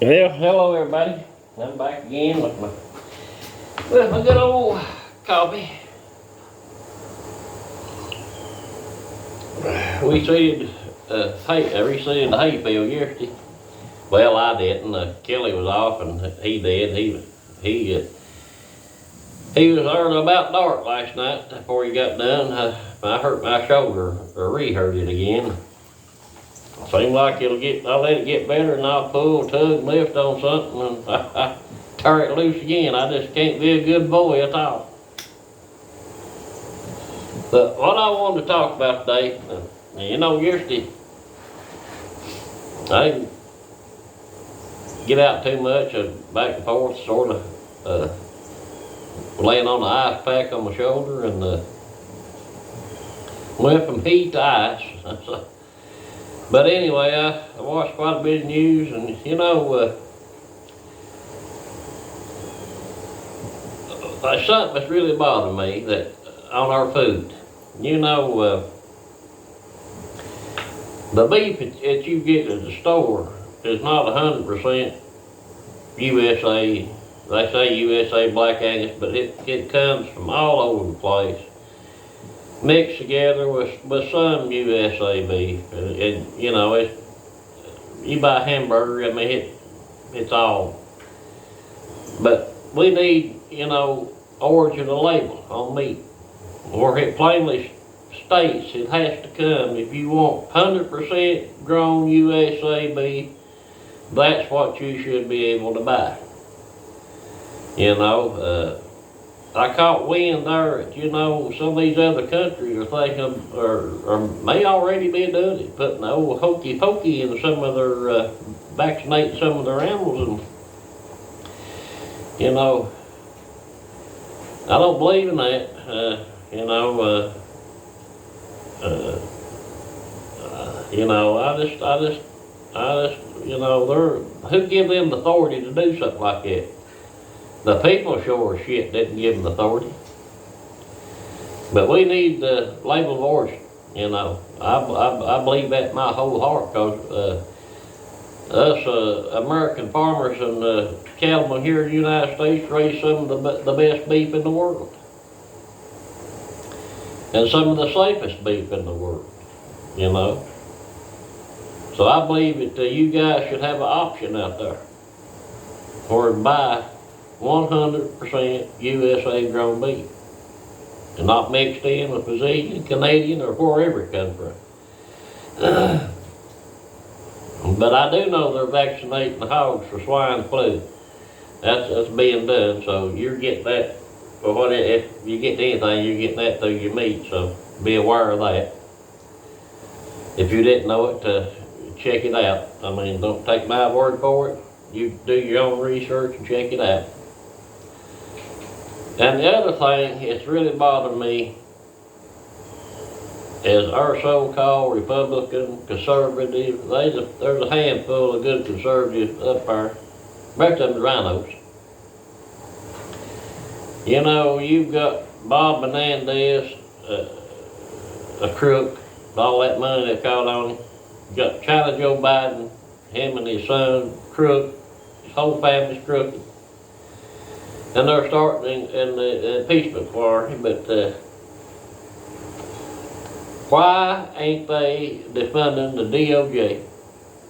Well, hello everybody. I'm back again with my good old coffee. We seeded I reseeded the hayfield yesterday. Well, I didn't. Kelly was off, and he did. He was there till about dark last night. Before he got done, I hurt my shoulder, or re-hurt it again. Seems like I'll let it get better, and I'll pull, tug, lift on something, and I tear it loose again. I just can't be a good boy at all. But what I wanted to talk about today, yesterday, I didn't get out too much, back and forth, sort of laying on the ice pack on my shoulder, and went from heat to ice. But anyway, I watched quite a bit of news, and there's something that's really bothering me that on our food. The beef that you get at the store is not 100% USA. They say USA Black Angus, but it comes from all over the place, mixed together with some USA beef. And you buy a hamburger, I mean, it's all. But we need, origin of label on meat, or it plainly states it has to come. If you want 100% grown USA beef, that's what you should be able to buy. I caught wind there that, some of these other countries are thinking, or may already be doing it, putting the old hokey pokey in some of their, vaccinating some of their animals, and, I don't believe in that. Who give them the authority to do something like that? The people sure as shit didn't give them authority. But we need the label of origin, I believe that in my whole heart, because us American farmers and cattlemen here in the United States raise some of the best beef in the world. And some of the safest beef in the world, So I believe that you guys should have an option out there or buy 100% USA grown beef, and not mixed in with Brazilian, Canadian, or wherever it comes from. But I do know they're vaccinating the hogs for swine flu. That's being done, so you're getting that. Well, if you get anything, you're getting that through your meat, so be aware of that. If you didn't know it, check it out. I mean, don't take my word for it. You do your own research and check it out. And the other thing that's really bothered me is our so-called Republican conservative. There's a handful of good conservatives up there. Most of them rhinos. You've got Bob Menendez, a crook, all that money they called on him. You got China Joe Biden, him and his son, crook. His whole family's crooked. And they're starting in the impeachment for him, but why ain't they defunding the DOJ?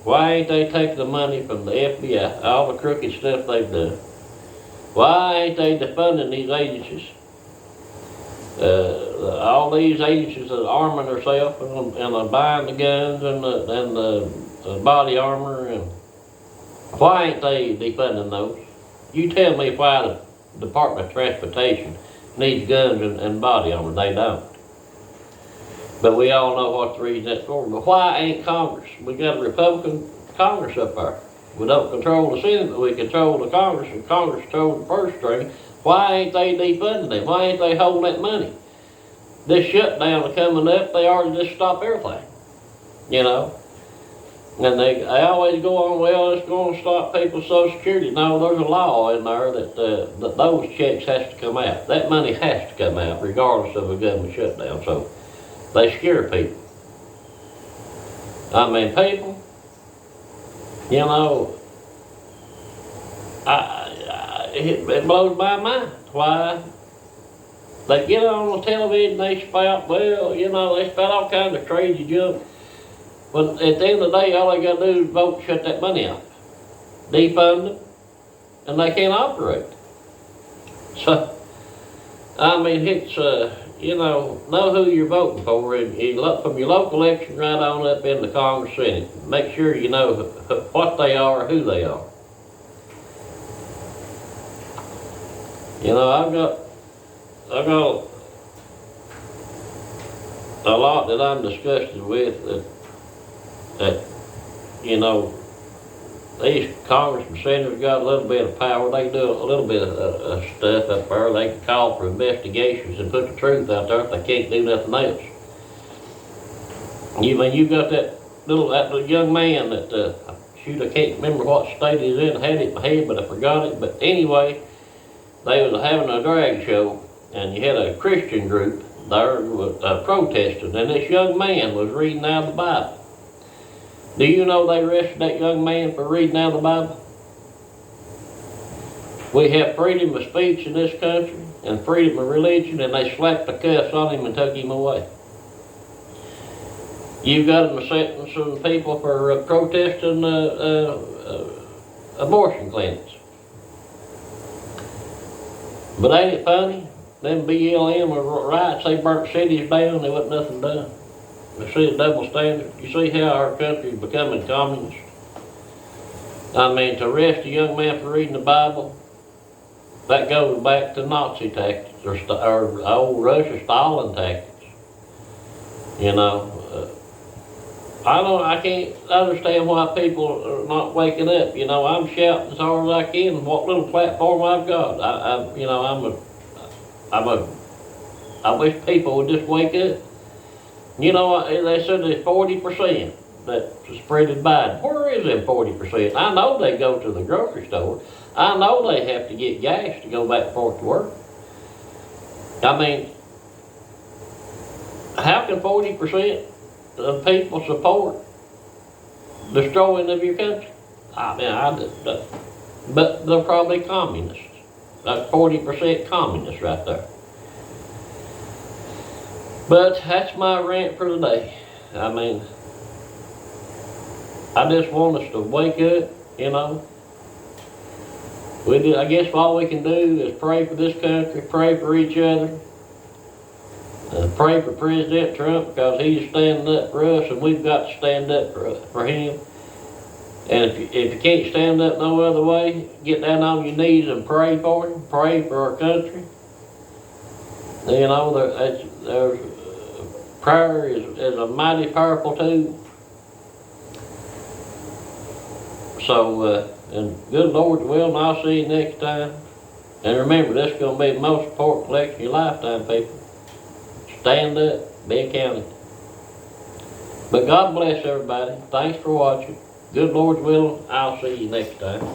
Why ain't they taking the money from the FBI, all the crooked stuff they've done? Why ain't they defunding these agencies? All these agencies are arming themselves and are buying the guns and the body armor, and why ain't they defunding those? You tell me why the Department of Transportation needs guns and body armor. They don't. But we all know what the reason that's for. But why ain't Congress? We got a Republican Congress up there. We don't control the Senate, but we control the Congress, and Congress controls the purse string. Why ain't they defunding them? Why ain't they holding that money? This shutdown is coming up, they already just stop everything. And they always go on, well, it's going to stop people's Social Security. No, there's a law in there that those checks has to come out. That money has to come out, regardless of a government shutdown. So they scare people. I mean, people, It blows my mind why they get on the television, they spout, well, you know, they spout all kinds of crazy junk. But at the end of the day, all they gotta do is vote to shut that money off, defund them, and they can't operate. So, I mean, it's, you know who you're voting for, and you look from your local election right on up into Congress, Senate. Make sure you know what they are, who they are. You know, I've got a lot that I'm disgusted with that you know, these congressmen, senators got a little bit of power. They can do a little bit of stuff up there. They can call for investigations and put the truth out there if they can't do nothing else. You got that little young man that, shoot, I can't remember what state he's in. I had it in my head, but I forgot it. But anyway, they was having a drag show, and you had a Christian group there protesting, and this young man was reading out of the Bible. Do you know they arrested that young man for reading out of the Bible? We have freedom of speech in this country and freedom of religion, and they slapped the cuffs on him and took him away. You've got them sentencing people for protesting abortion clinics. But ain't it funny? Them BLM riots, they burnt cities down, there wasn't nothing done. You see the double standard? You see how our country is becoming communist? I mean, to arrest a young man for reading the Bible, that goes back to Nazi tactics, or old Russia Stalin tactics. You know, I can't understand why people are not waking up. You know, I'm shouting as hard as I can, what little platform I've got. I wish people would just wake up. You know, they said there's 40% that spreaded Biden. Where is them 40%? I know they go to the grocery store. I know they have to get gas to go back and forth to work. I mean, how can 40% of people support destroying of your country? I mean, but they're probably communists. That's 40% communists right there. But that's my rant for today. I mean, I just want us to wake up, you know. I guess all we can do is pray for this country, pray for each other, pray for President Trump, because he's standing up for us and we've got to stand up for him. And if you can't stand up no other way, get down on your knees and pray for him, pray for our country. You know, prayer is a mighty powerful tool. So, and good Lord's will, and I'll see you next time. And remember, this is going to be the most important election of your lifetime, people. Stand up, be accountable. But God bless everybody. Thanks for watching. Good Lord's will, I'll see you next time.